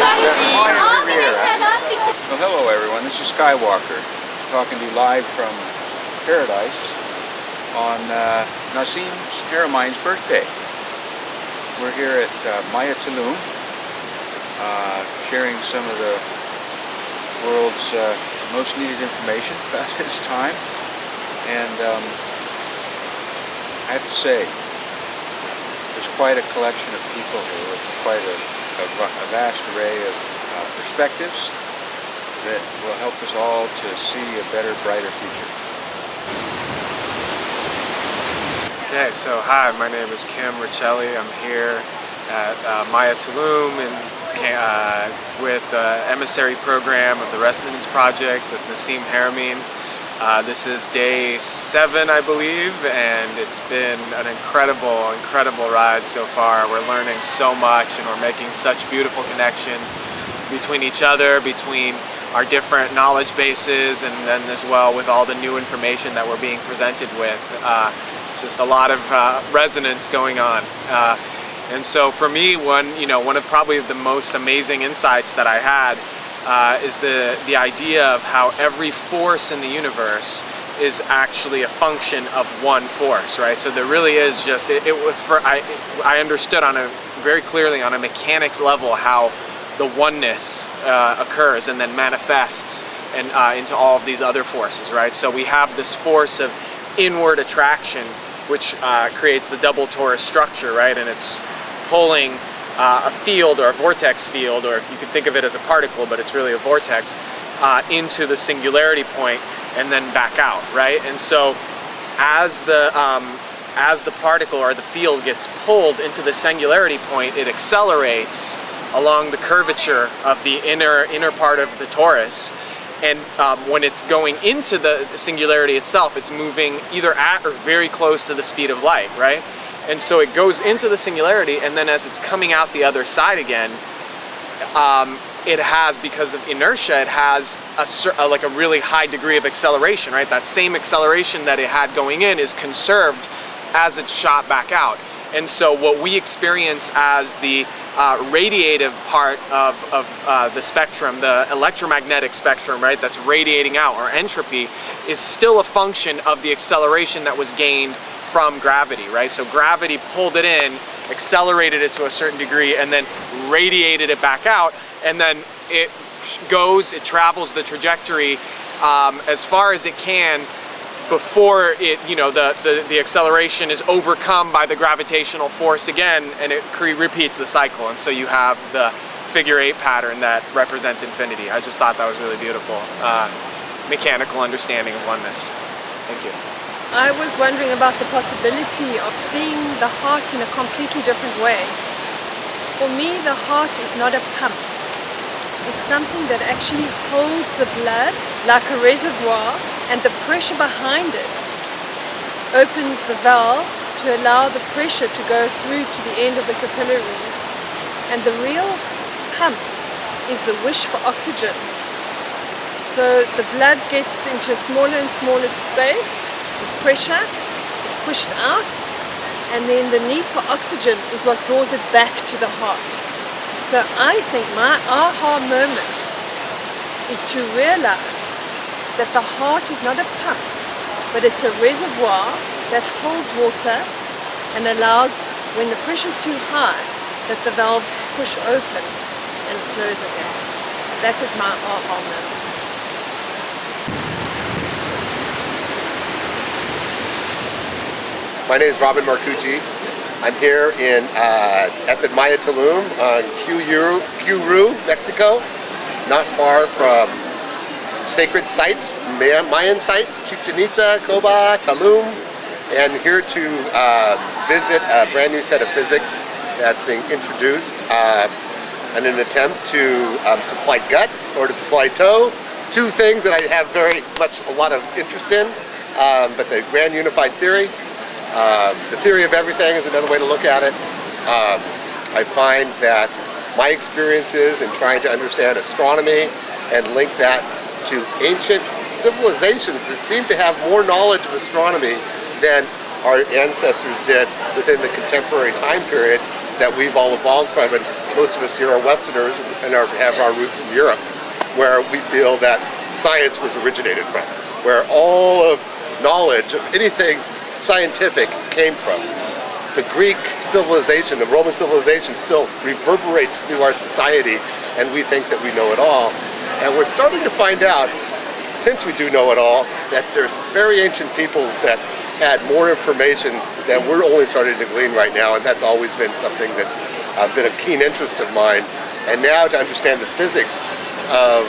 Well, hello everyone, this is Skywalker talking to you live from Paradise on Nassim Hariman's birthday. We're here at Maya Tulum, sharing some of the world's most needed information about this time, and I have to say, there's quite a collection of people here with quite a vast array of perspectives that will help us all to see a better, brighter future. Okay, so hi, my name is Kim Richelli. I'm here at Maya Tulum with the emissary program of the Residence Project with Nassim Hariman. This is day 7, I believe, and it's been an incredible ride so far. We're learning so much and we're making such beautiful connections between each other, between our different knowledge bases, and then as well with all the new information that we're being presented with. Just a lot of resonance going on. And so for me, one of probably the most amazing insights that I had is the idea of how every force in the universe is actually a function of one force, right? So there really is just, I understood very clearly on a mechanics level how the oneness occurs and then manifests and into all of these other forces, right? So we have this force of inward attraction, which creates the double torus structure, right? And it's pulling a field or a vortex field, or if you could think of it as a particle, but it's really a vortex, into the singularity point and then back out, right? And so as the particle or the field gets pulled into the singularity point, it accelerates along the curvature of the inner part of the torus, and when it's going into the singularity itself, it's moving either at or very close to the speed of light, right? And so it goes into the singularity, and then as it's coming out the other side again, it has, because of inertia, it has like a really high degree of acceleration, right? That same acceleration that it had going in is conserved as it's shot back out. And so what we experience as the radiative part of the spectrum, the electromagnetic spectrum, right, that's radiating out, or entropy, is still a function of the acceleration that was gained from gravity, right? So gravity pulled it in, accelerated it to a certain degree, and then radiated it back out, and then it travels the trajectory as far as it can before it, the acceleration is overcome by the gravitational force again, and it repeats the cycle. And so you have the figure 8 pattern that represents infinity. I just thought that was really beautiful. Mechanical understanding of oneness. Thank you. I was wondering about the possibility of seeing the heart in a completely different way. For me, the heart is not a pump. It's something that actually holds the blood like a reservoir, and the pressure behind it opens the valves to allow the pressure to go through to the end of the capillaries. And the real pump is the wish for oxygen. So the blood gets into a smaller and smaller space with pressure, it's pushed out, and then the need for oxygen is what draws it back to the heart. So I think my aha moment is to realize that the heart is not a pump, but it's a reservoir that holds water and allows, when the pressure is too high, that the valves push open and close again. That was my aha moment. My name is Robin Marcucci. I'm here at the Maya Tulum on Quirú, Mexico, not far from sacred sites, Mayan sites, Chichen Itza, Coba, Tulum, and here to visit a brand new set of physics that's being introduced in an attempt to supply gut or to supply toe, two things that I have very much a lot of interest in, but the grand unified theory, the theory of everything is another way to look at it. I find that my experiences in trying to understand astronomy and link that to ancient civilizations that seem to have more knowledge of astronomy than our ancestors did within the contemporary time period that we've all evolved from, and most of us here are Westerners and have our roots in Europe, where we feel that science was originated from, where all of knowledge of anything scientific came from. The Greek civilization, the Roman civilization still reverberates through our society, and we think that we know it all. And we're starting to find out, since we do know it all, that there's very ancient peoples that had more information that we're only starting to glean right now, and that's always been something that's been a keen interest of mine. And now to understand the physics of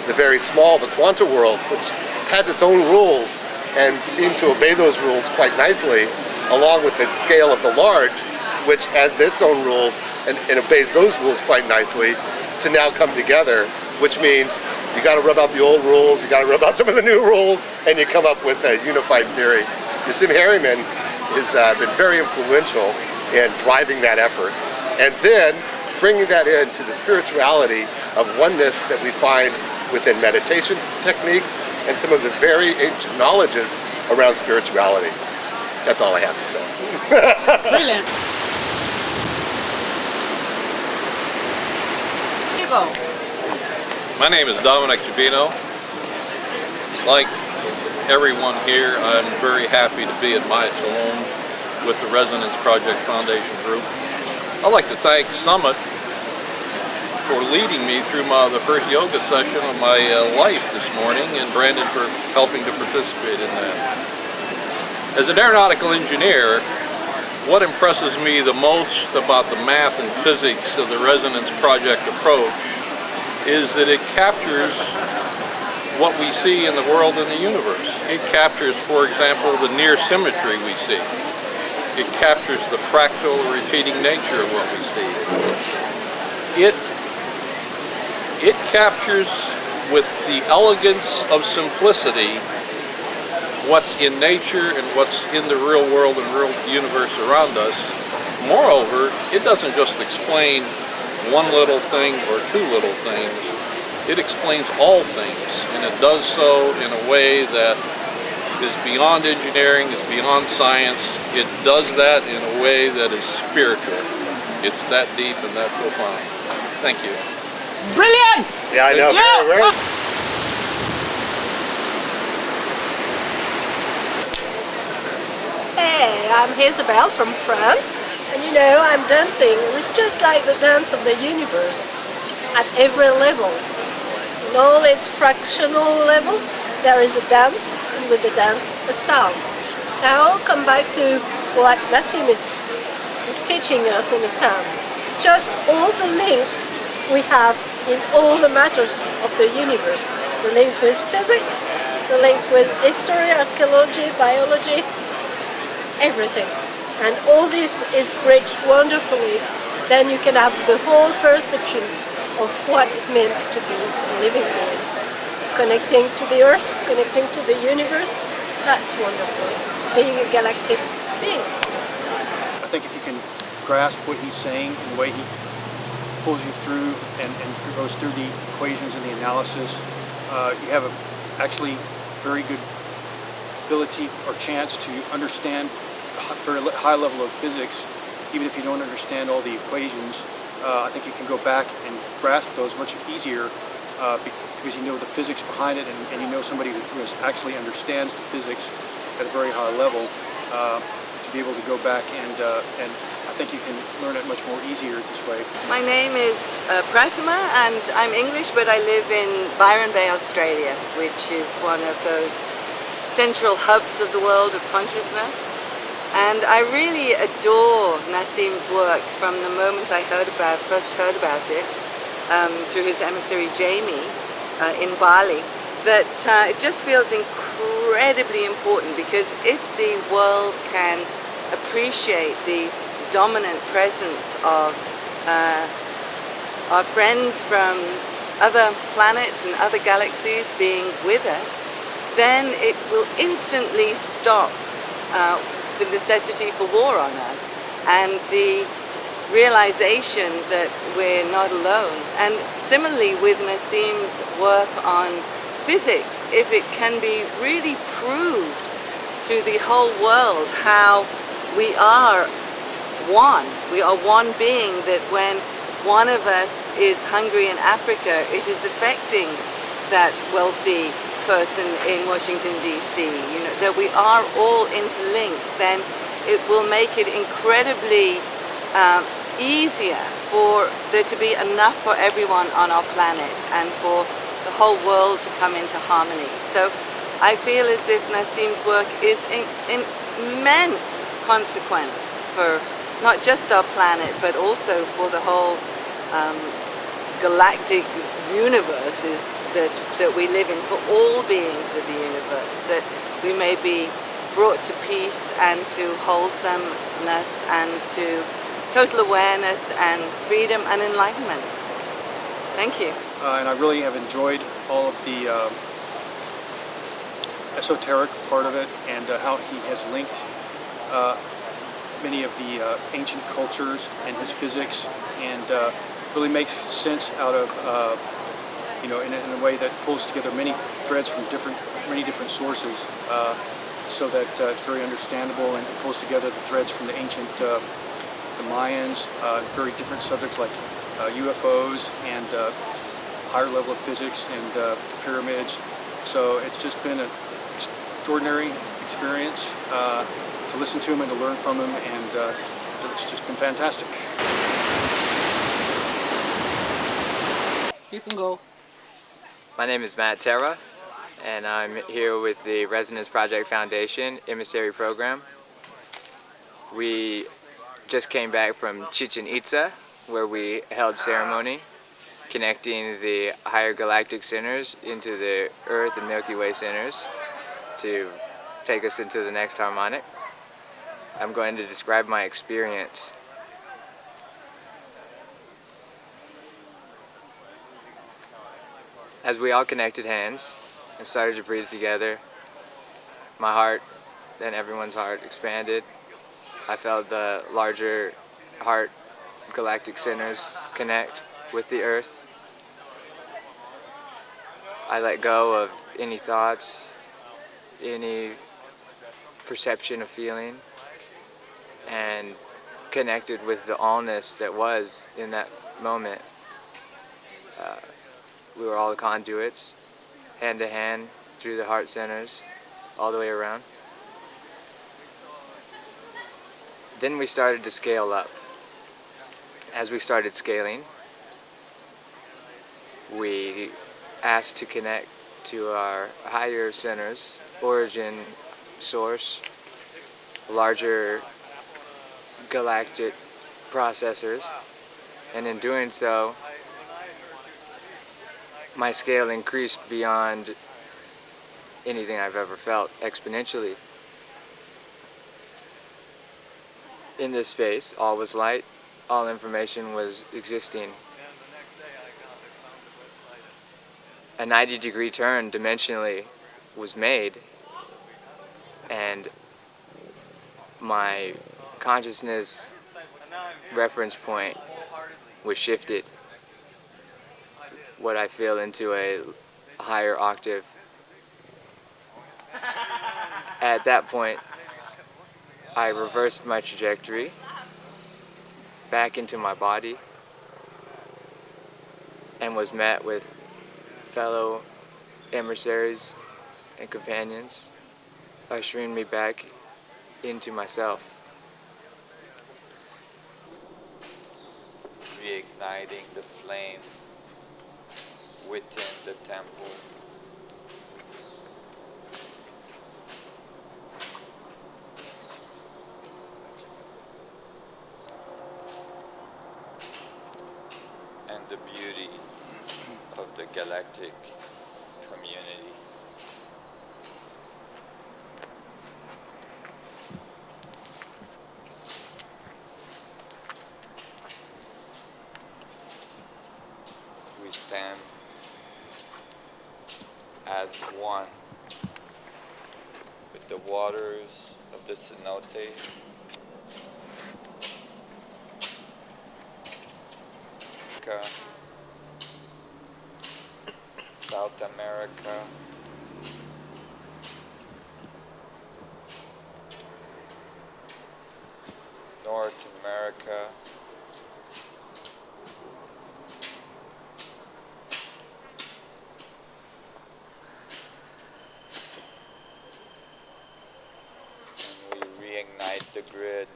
the very small, the quantum world, which has its own rules and seem to obey those rules quite nicely, along with the scale of the large, which has its own rules and obeys those rules quite nicely, to now come together, which means you got to rub out the old rules, you got to rub out some of the new rules, and you come up with a unified theory. Nassim Hariman has been very influential in driving that effort, and then bringing that into the spirituality of oneness that we find within meditation techniques and some of the very ancient knowledges around spirituality. That's all I have to say. Brilliant. My name is Dominic Givino. Like everyone here, I'm very happy to be at Maya Tulum with the Resonance Project Foundation group. I'd like to thank Summit for leading me through the first yoga session of my life this morning, and Brandon for helping to participate in that. As an aeronautical engineer, what impresses me the most about the math and physics of the Resonance Project approach is that it captures what we see in the world and the universe. It captures, for example, the near symmetry we see. It captures the fractal repeating nature of what we see. It captures with the elegance of simplicity what's in nature and what's in the real world and real universe around us. Moreover, it doesn't just explain one little thing or two little things. It explains all things, and it does so in a way that is beyond engineering, is beyond science. It does that in a way that is spiritual. It's that deep and that profound. Thank you. Brilliant! Yeah, I know. Yeah. Very, very. Hey, I'm Isabel from France, and you know, I'm dancing with just like the dance of the universe at every level. In all its fractional levels, there is a dance, and with the dance, a sound. Now I'll come back to what Nassim is teaching us in a sense. It's just all the links we have in all the matters of the universe. The links with physics, the links with history, archaeology, biology, everything. And all this is bridged wonderfully. Then you can have the whole perception of what it means to be a living being. Connecting to the earth, connecting to the universe, that's wonderful. Being a galactic being. I think if you can grasp what he's saying and the way he pulls you through and goes through the equations and the analysis, you have a actually very good ability or chance to understand a very high level of physics, even if you don't understand all the equations. I think you can go back and grasp those much easier because you know the physics behind it, and you know somebody who actually understands the physics at a very high level to be able to go back and I think you can learn it much more easier this way. My name is Pratima, and I'm English, but I live in Byron Bay, Australia, which is one of those central hubs of the world of consciousness. And I really adore Nassim's work from the moment I first heard about it through his emissary Jamie in Bali. That it just feels incredibly important, because if the world can appreciate the dominant presence of our friends from other planets and other galaxies being with us, then it will instantly stop the necessity for war on Earth and the realization that we're not alone. And similarly with Nassim's work on physics, if it can be really proved to the whole world how we are one. We are one being, that when one of us is hungry in Africa, it is affecting that wealthy person in Washington, D.C. You know, that we are all interlinked, then it will make it incredibly easier for there to be enough for everyone on our planet and for the whole world to come into harmony. So I feel as if Nassim's work is in immense consequence for not just our planet, but also for the whole galactic universes that we live in, for all beings of the universe, that we may be brought to peace and to wholesomeness and to total awareness and freedom and enlightenment. Thank you. And I really have enjoyed all of the esoteric part of it, and how he has linked many of the ancient cultures and his physics, and really makes sense out of in a way that pulls together many threads from many different sources, so that it's very understandable, and it pulls together the threads from the ancient the Mayans, very different subjects like UFOs and higher level of physics and pyramids. So it's just been an extraordinary experience to listen to him and to learn from him, and it's just been fantastic. You can go. My name is Matt Terra, and I'm here with the Resonance Project Foundation Emissary Program. We just came back from Chichen Itza, where we held ceremony connecting the higher galactic centers into the Earth and Milky Way centers to take us into the next harmonic. I'm going to describe my experience. As we all connected hands and started to breathe together, my heart and everyone's heart expanded. I felt the larger heart galactic centers connect with the Earth. I let go of any thoughts, any perception of feeling, and connected with the allness that was in that moment. We were all conduits, hand to hand, through the heart centers, all the way around. Then we started to scale up. As we started scaling, we asked to connect to our higher centers, origin, source, larger galactic processors, and in doing so, my scale increased beyond anything I've ever felt, exponentially. In this space, all was light, all information was existing. A 90-degree turn dimensionally was made, and my consciousness reference point was shifted. What I feel into a higher octave. At that point, I reversed my trajectory back into my body and was met with fellow emissaries and companions, ushering me back into myself. Reigniting the flame within the temple. And the beauty of the galactic community. We stand as one with the waters of the cenote, South America, North America, America. And we reignite the grid.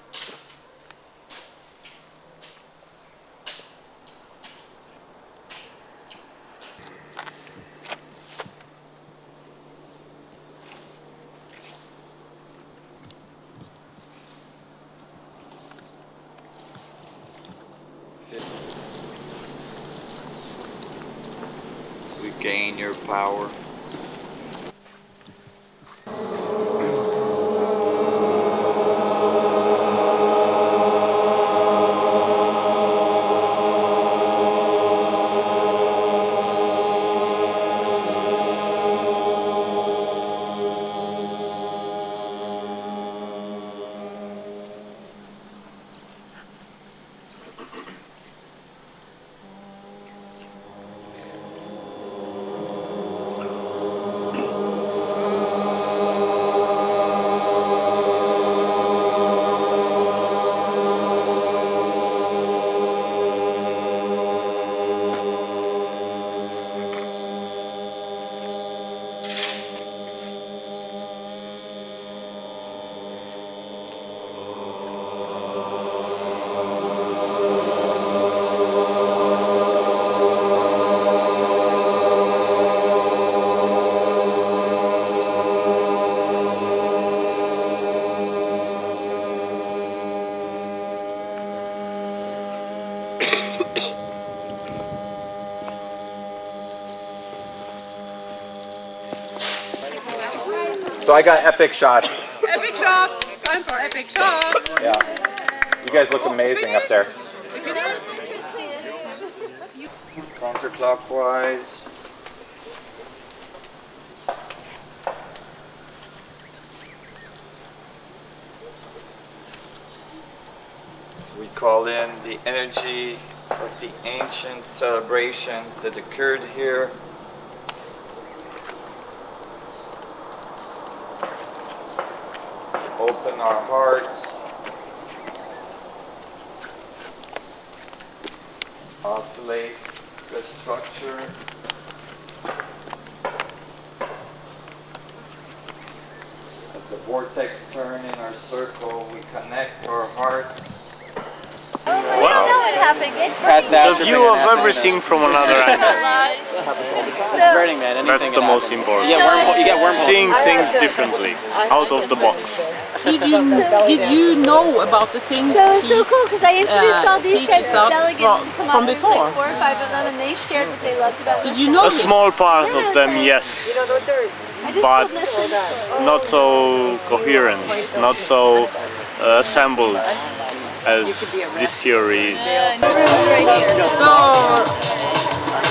Gain your power. So I got epic shots. Epic shots! Time for epic shots! Yeah. You guys look amazing up there. Counterclockwise. We call in the energy of the ancient celebrations that occurred here. Open our hearts. Oscillate the structure. As the vortex turn in our circle, we connect our hearts. The view of everything from another angle. Burning Man, That's the most important. You get wormhole. Seeing things differently, out of the box. Did you know about the things So cool because I introduced all these guys teaches as us delegates to come from up. There's before? like 4 or 5 of them, and they shared what they loved about. Did you know A small part of them, yes, but not so coherent, not so assembled as this theory is. So,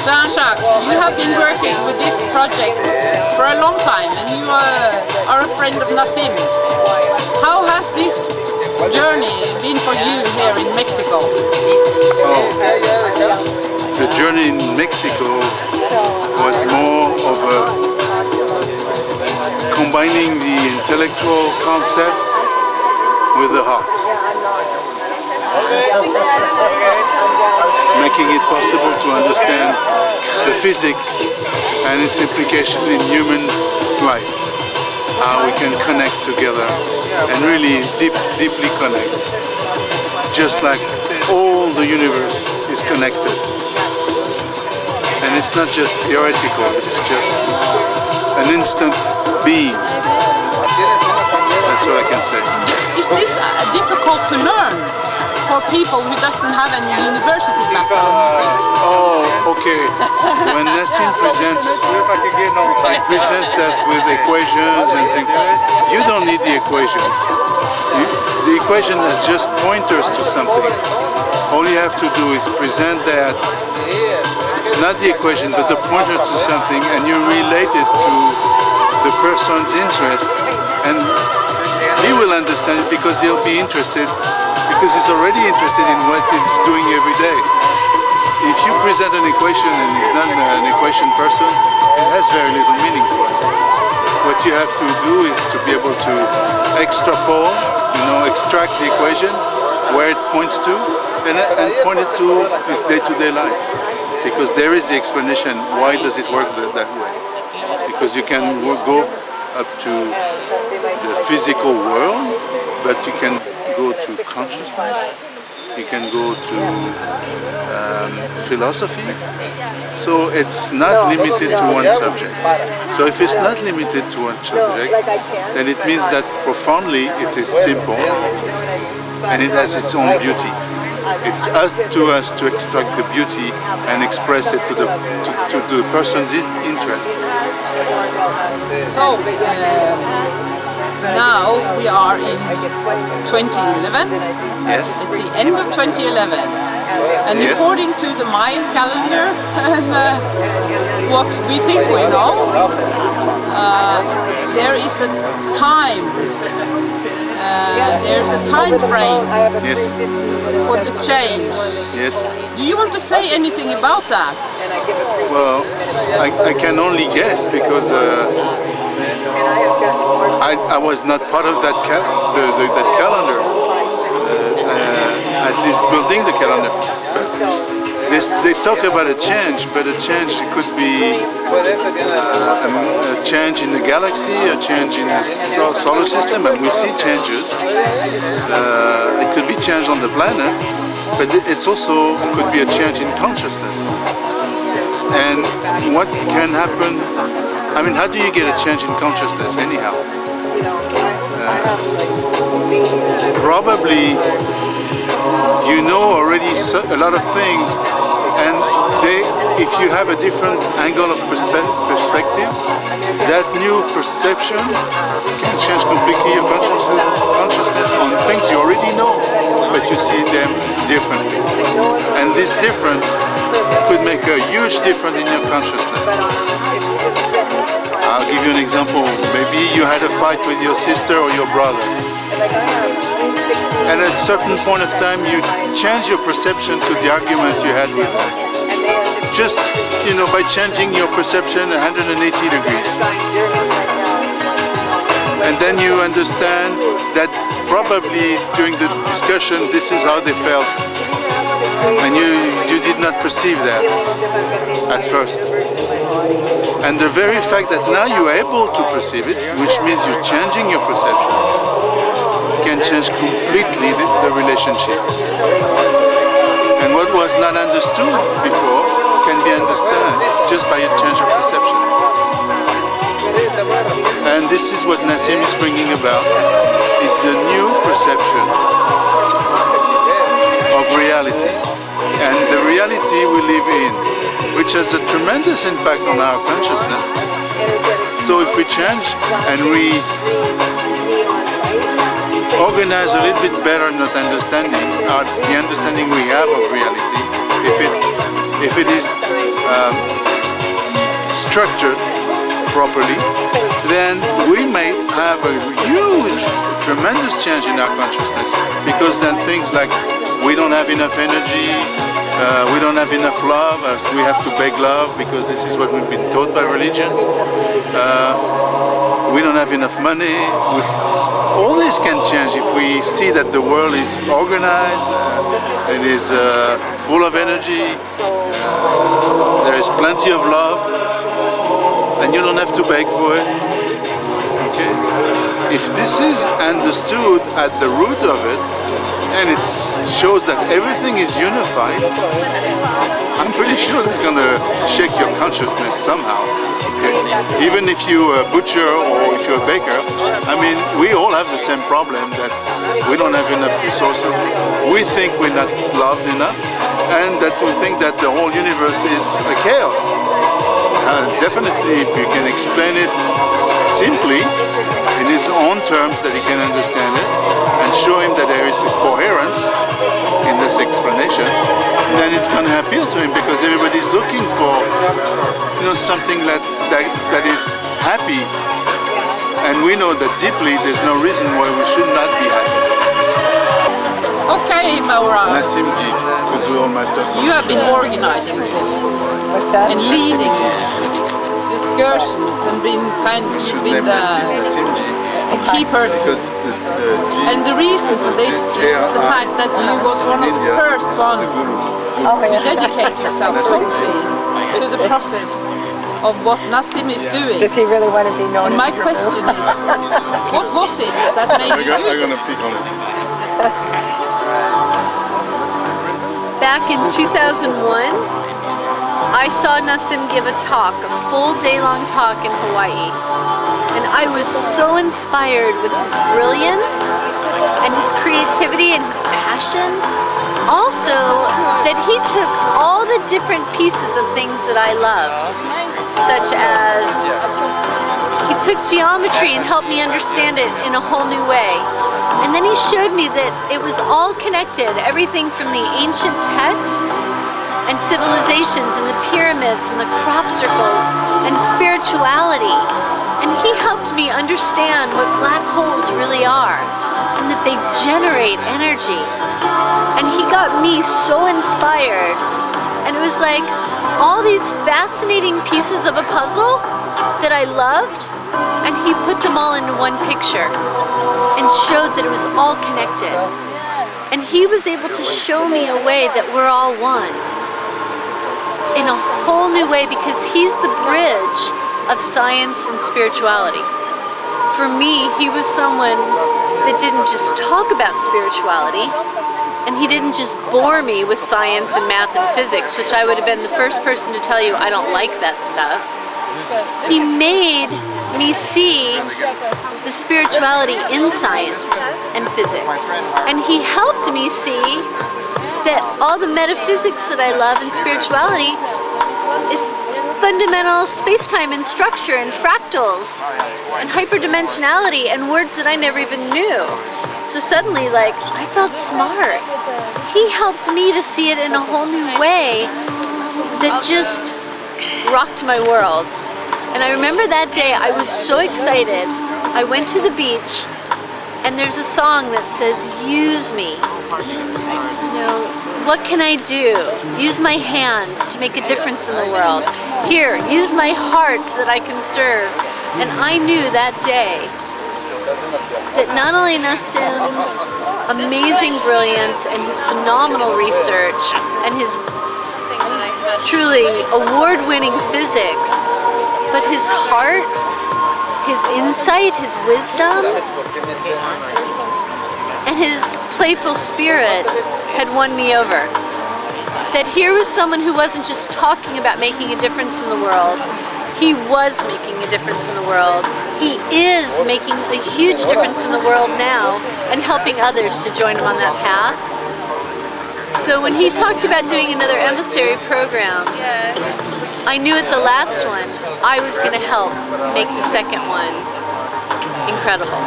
Jean-Jacques, you have been working with this project for a long time, and you are a friend of Nassim. How has this journey been for you here in Mexico? The journey in Mexico was more of a combining the intellectual concept with the heart. Making it possible to understand the physics and its implication in human life. How we can connect together and really deeply connect. Just like all the universe is connected. And it's not just theoretical, it's just an instant being. That's what I can say. Is this difficult to learn for people who doesn't have any university background? Oh, okay. When Nassim presents that with equations and things, you don't need the equations. The equation is just pointers to something. All you have to do is present that, not the equation, but the pointer to something, and you relate it to the person's interest, and he will understand it because he'll be interested, because he's already interested in what he's doing every day. If you present an equation and he's not an equation person, it has very little meaning for him. What you have to do is to be able to extrapolate, extract the equation where it points to, and pointed to his day-to-day life. Because there is the explanation, why does it work that way? Because you can go up to the physical world, but you can go to consciousness, you can go to philosophy. So it's not limited to one subject. So if it's not limited to one subject, then it means that profoundly it is simple and it has its own beauty. It's up to us to extract the beauty and express it to the person's interest. So now we are in 2011. Yes. It's the end of 2011. And yes. According to the Mayan calendar and what we think we know, there is a time. There's a time frame yes. for the change. Yes. Do you want to say anything about that? Well, I can only guess because I was not part of that that calendar, at least building the calendar. They talk about a change, but a change could be a change in the galaxy, a change in the solar system, and we see changes. It could be change on the planet, but it's also could be a change in consciousness. And what can happen? I mean, how do you get a change in consciousness anyhow? Probably you know already a lot of things, and if you have a different angle of perspective, that new perception can change completely your consciousness on things you already know, but you see them differently. And this difference could make a huge difference in your consciousness. I'll give you an example. Maybe you had a fight with your sister or your brother. And at a certain point of time, you change your perception to the argument you had with them. Just, by changing your perception 180 degrees. And then you understand that probably during the discussion, this is how they felt. And you did not perceive that at first. And the very fact that now you are able to perceive it, which means you're changing your perception, can change completely the relationship. And what was not understood before can be understood just by a change of perception. And this is what Nassim is bringing about, is a new perception of reality. And the reality we live in, which has a tremendous impact on our consciousness. So if we change and we organize a little bit better not understanding, the understanding we have of reality, if it is structured properly, then we may have a huge, tremendous change in our consciousness, because then things like we don't have enough energy, we don't have enough love, we have to beg love because this is what we've been taught by religions. We don't have enough money. All this can change if we see that the world is organized, it is full of energy, there is plenty of love, and you don't have to beg for it. Okay? If this is understood at the root of it, and it shows that everything is unified, I'm pretty sure that's going to shake your consciousness somehow. Okay? Even if you're a butcher or if you're a baker, I mean, we all have the same problem, that we don't have enough resources. We think we're not loved enough, and that we think that the whole universe is a chaos. Definitely, if you can explain it simply, in his own terms that he can understand it, and show him that there is a coherence in this explanation, then it's going to appeal to him, because everybody's looking for something that is happy, and we know that deeply there's no reason why we should not be happy. Okay, Maura. Nassim Ji, because we all masters. You have been organizing this and leading excursions and been kind of Nassim Ji. a key person. And the reason for this is the fact that you was one of the first one to dedicate yourself totally to the process of what Nassim is doing. Does he really want to be known? And my question is, what was it that made you do I'm gonna this? pick on it. Back in 2001, I saw Nassim give a talk, a full day-long talk in Hawaii. And I was so inspired with his brilliance and his creativity and his passion. Also, that he took all the different pieces of things that I loved, such as he took geometry and helped me understand it in a whole new way. And then he showed me that it was all connected, everything from the ancient texts and civilizations and the pyramids and the crop circles and spirituality. And he helped me understand what black holes really are and that they generate energy. And he got me so inspired. And it was like all these fascinating pieces of a puzzle that I loved, and he put them all into one picture and showed that it was all connected. And he was able to show me a way that we're all one in a whole new way, because he's the bridge of science and spirituality. For me, he was someone that didn't just talk about spirituality, and he didn't just bore me with science and math and physics, which I would have been the first person to tell you I don't like that stuff. He made me see the spirituality in science and physics, and he helped me see that all the metaphysics that I love in spirituality is fundamental space-time and structure and fractals and hyperdimensionality and words that I never even knew. So suddenly, like, I felt smart. He helped me to see it in a whole new way that just rocked my world. And I remember that day I was so excited. I went to the beach, and there's a song that says, "Use me." You know, what can I do? Use my hands to make a difference in the world. Here, use my heart so that I can serve. And I knew that day that not only Nassim's amazing brilliance and his phenomenal research and his truly award-winning physics, but his heart, his insight, his wisdom, and his playful spirit had won me over. That here was someone who wasn't just talking about making a difference in the world, he was making a difference in the world. He is making a huge difference in the world now and helping others to join him on that path. So when he talked about doing another emissary program, I knew at the last one I was going to help make the second one incredible.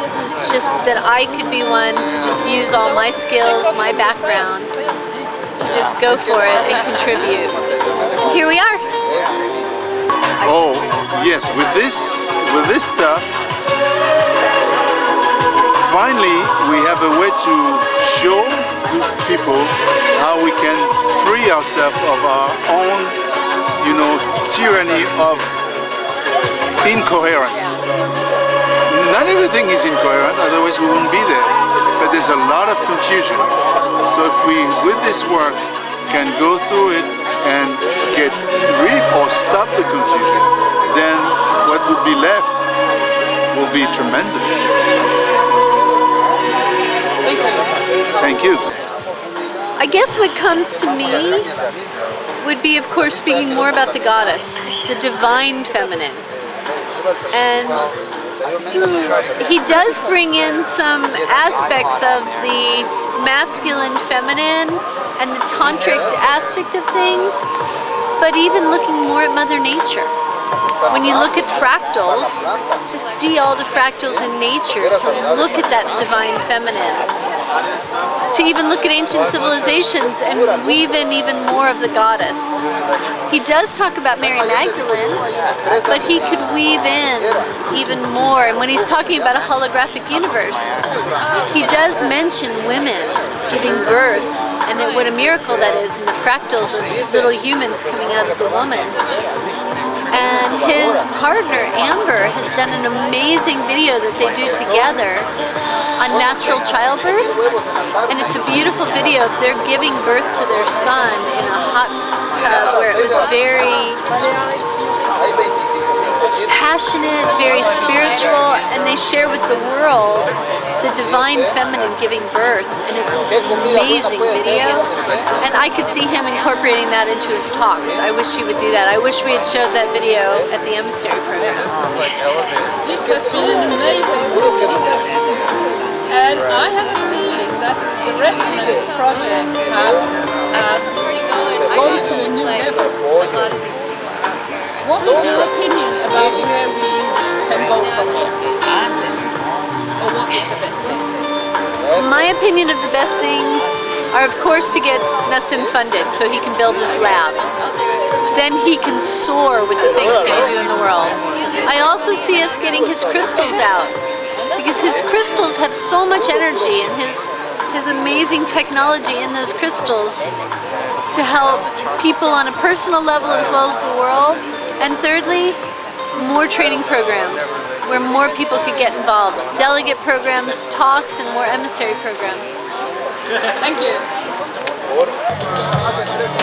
Just that I could be one to just use all my skills, my background, to just go for it and contribute. And here we are. Oh yes, with this stuff, finally we have a way to show people how we can free ourselves of our own, you know, tyranny of incoherence. Not everything is incoherent, otherwise we wouldn't be there. But there's a lot of confusion. So if we, with this work, can go through it and get rid or stop the confusion, then what would be left will be tremendous. Thank you. I guess what comes to me would be, of course, speaking more about the goddess, the divine feminine. And he does bring in some aspects of the masculine feminine and the tantric aspect of things, but even looking more at Mother Nature. When you look at fractals, to see all the fractals in nature, to look at that divine feminine, to even look at ancient civilizations and weave in even more of the goddess. He does talk about Mary Magdalene, but he could weave in even more. And when he's talking about a holographic universe, he does mention women giving birth, and what a miracle that is, and the fractals of little humans coming out of the woman. And his partner, Amber, has done an amazing video that they do together on natural childbirth. And it's a beautiful video of their giving birth to their son in a hot tub where it was very passionate, very spiritual, and they share with the world the divine feminine giving birth, and it's this amazing video, and I could see him incorporating that into his talks. I wish he would do that. I wish we had showed that video at the Emissary program. This has been an amazing meeting, and I have a feeling that the Resonance Project has gone to a new level. What is your opinion about where we can go from here? Or what is the best thing? My opinion of the best things are, of course, to get Nassim funded so he can build his lab. Then he can soar with the things that we do in the world. I also see us getting his crystals out, because his crystals have so much energy, and his amazing technology in those crystals to help people on a personal level as well as the world. And thirdly, more training programs where more people could get involved. Delegate programs, talks, and more emissary programs. Thank you.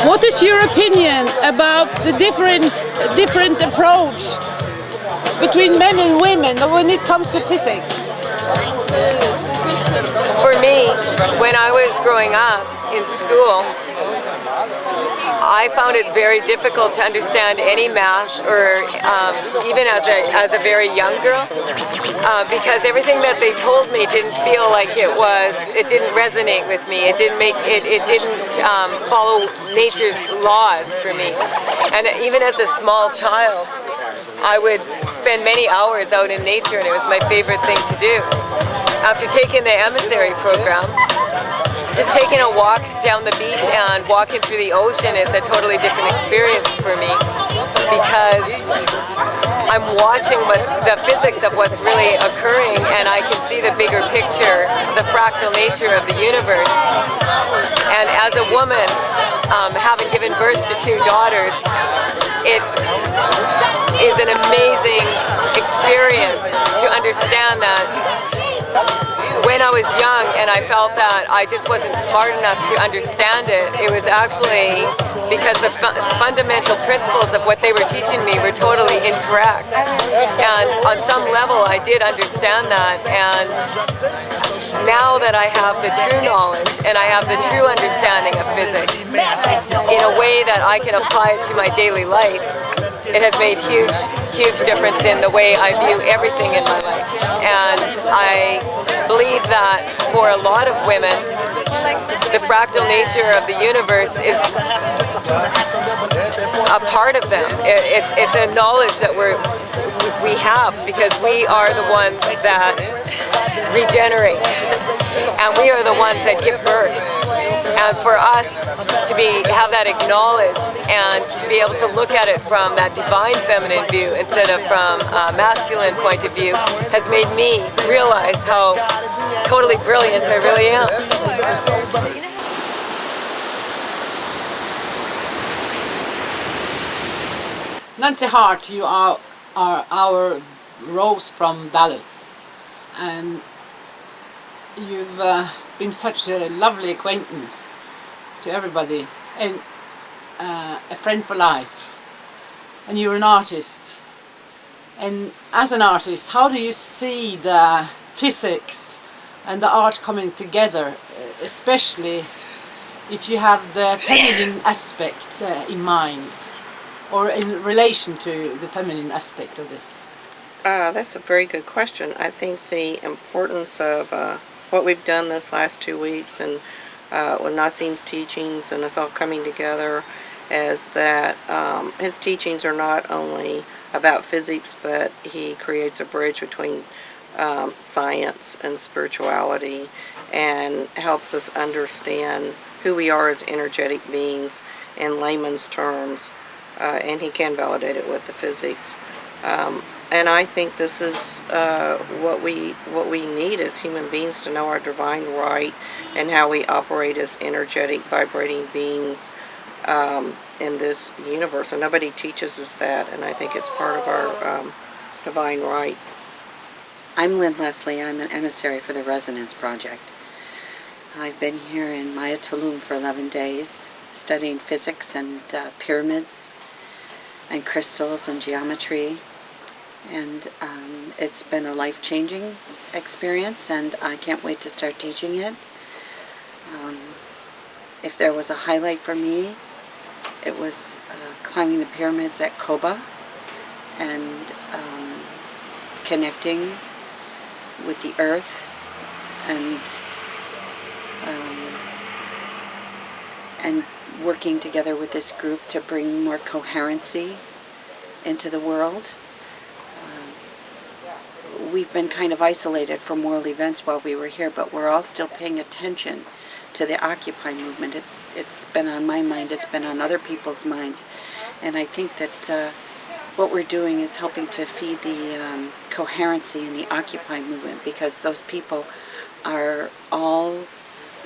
What is your opinion about the different approach between men and women when it comes to physics? For me, when I was growing up in school, I found it very difficult to understand any math, or even as a very young girl, because everything that they told me didn't feel like it didn't resonate with me. It didn't follow nature's laws for me. And even as a small child, I would spend many hours out in nature, and it was my favorite thing to do. After taking the Emissary program, just taking a walk down the beach and walking through the ocean is a totally different experience for me, because I'm watching the physics of what's really occurring, and I can see the bigger picture, the fractal nature of the universe. And as a woman, having given birth to 2 daughters, it is an amazing experience to understand that when I was young and I felt that I just wasn't smart enough to understand it, it was actually because the fundamental principles of what they were teaching me were totally incorrect. And on some level I did understand that, and now that I have the true knowledge and I have the true understanding of physics in a way that I can apply it to my daily life, it has made huge difference in the way I view everything in my life. And I believe that for a lot of women, the fractal nature of the universe is a part of them. It's a knowledge that we have, because we are the ones that regenerate, and we are the ones that give birth. And for us to have that acknowledged and to be able to look at it from that divine feminine view instead of from a masculine point of view has made me realize how totally brilliant I really am. Nancy Hart, you are our Rose from Dallas, and you've been such a lovely acquaintance to everybody, and a friend for life. And you're an artist, and as an artist, how do you see the physics and the art coming together, especially if you have the feminine aspect in mind, or in relation to the feminine aspect of this? That's a very good question. I think the importance of what we've done this last 2 weeks, and with Nassim's teachings and us all coming together, is that his teachings are not only about physics, but he creates a bridge between science and spirituality, and helps us understand who we are as energetic beings in layman's terms, and he can validate it with the physics. And I think this is what we need as human beings, to know our divine right and how we operate as energetic, vibrating beings in this universe, and nobody teaches us that, and I think it's part of our divine right. I'm Lynn Leslie. I'm an emissary for the Resonance Project. I've been here in Maya Tulum for 11 days, studying physics and pyramids and crystals and geometry, and it's been a life-changing experience, and I can't wait to start teaching it. If there was a highlight for me, it was climbing the pyramids at Koba and connecting with the earth and working together with this group to bring more coherency into the world. We've been kind of isolated from world events while we were here, but we're all still paying attention to the Occupy movement. It's been on my mind, it's been on other people's minds, and I think that what we're doing is helping to feed the coherency in the Occupy movement, because those people are all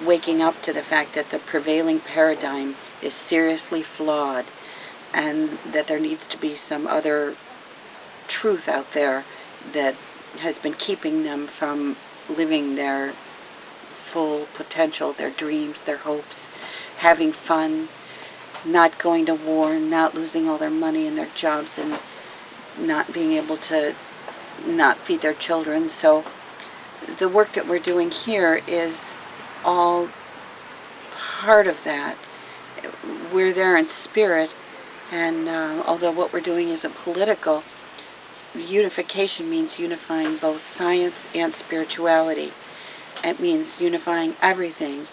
waking up to the fact that the prevailing paradigm is seriously flawed, and that there needs to be some other truth out there that has been keeping them from living their full potential, their dreams, their hopes, having fun, not going to war, not losing all their money and their jobs, and not being able to not feed their children. So the work that we're doing here is all part of that. We're there in spirit, and although what we're doing isn't political, unification means unifying both science and spirituality. It means unifying everything,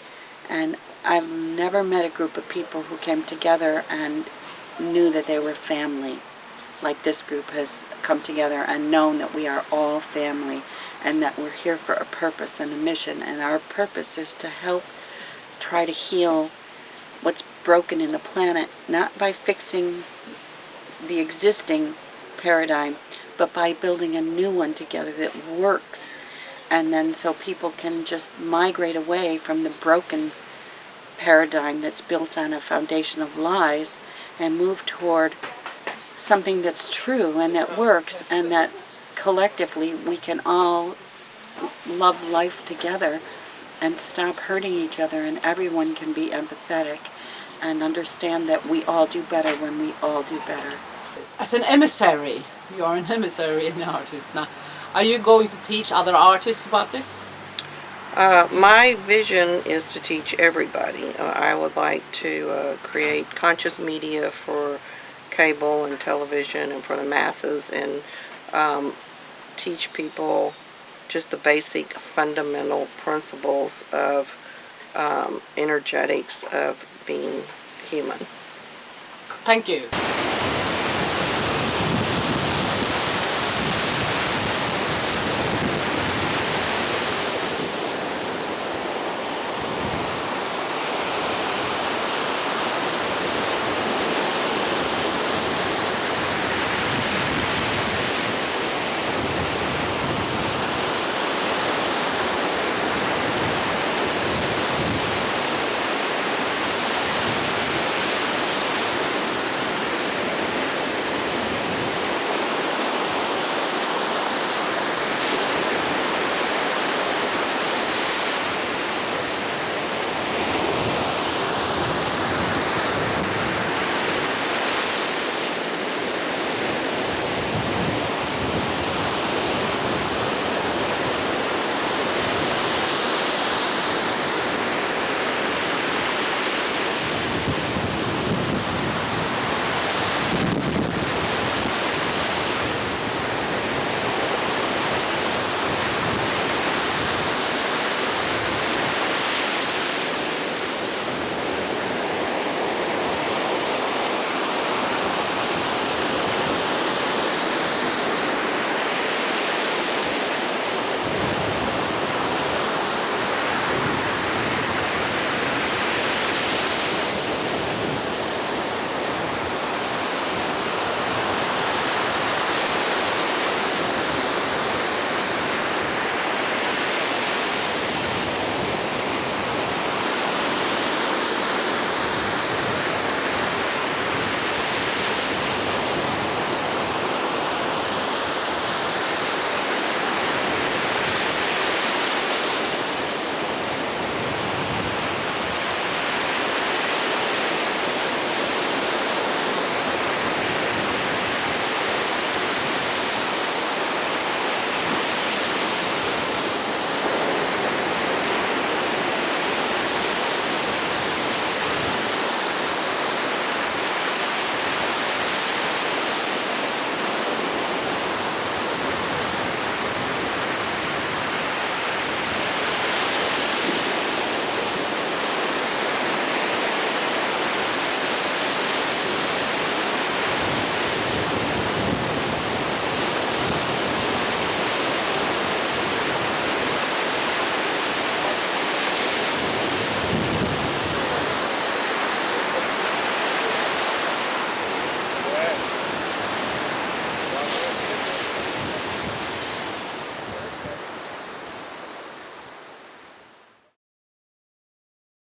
and I've never met a group of people who came together and knew that they were family like this group has come together and known that we are all family and that we're here for a purpose and a mission, and our purpose is to help try to heal what's broken in the planet, not by fixing the existing paradigm, but by building a new one together that works, and then so people can just migrate away from the broken paradigm that's built on a foundation of lies and move toward something that's true and that works, and that collectively we can all love life together and stop hurting each other, and everyone can be empathetic and understand that we all do better when we all do better. As an emissary, you are an emissary and an artist now. Are you going to teach other artists about this? My vision is to teach everybody. I would like to create conscious media for cable and television and for the masses, and teach people just the basic fundamental principles of energetics of being human. Thank you.